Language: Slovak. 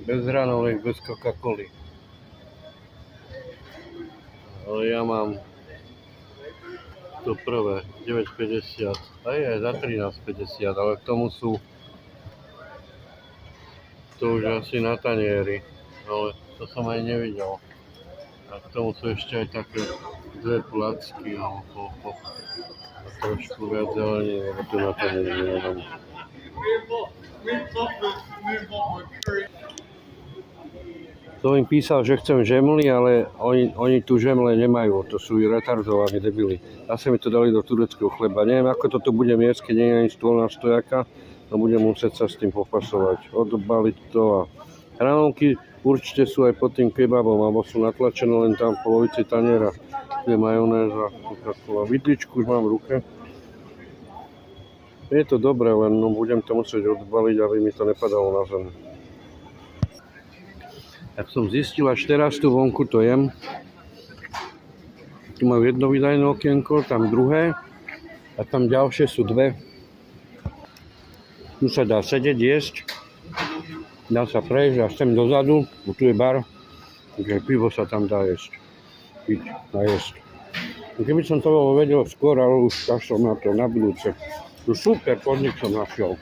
Bez hranolek, bez Coca-Coly. Ale ja mám to prvé, 9,50. Aj za 13,50, ale k tomu sú to už asi na tanieri. Ale to som aj nevidel. A k tomu sú ešte aj také dve placky, alebo trošku viac zeleniny, lebo to na tanieri nemám. To im písal, že chcem žemly, ale oni tu žemle nemajú, to sú retardovaní debili. Asi mi to dali do tureckého chleba. Neviem, ako toto bude jesť, keď nie je ani stôl na stojaka, no budem musieť sa s tým popasovať. Odbaliť to a hranolky určite sú aj pod tým kebabom, alebo sú natlačené len tam v polovici taniera. Tu je majonéza, Coca-Cola. Vidličku už mám v ruke. Je to dobré, len no, budem to musieť odbaliť, aby mi to nepadalo na zem. Tak som zistil, až teraz tu vonku to jem. Tu mám jedno výdajné okienko, tam druhé a tam ďalšie sú dve. Tu sa dá sedieť, jesť, dá sa prejsť až sem dozadu, bo tu je bar, takže pivo sa tam dá jesť, piť a jesť. Keby som to vedel skôr, ale už tak som na to na budúce. Tu super podnik som našiel.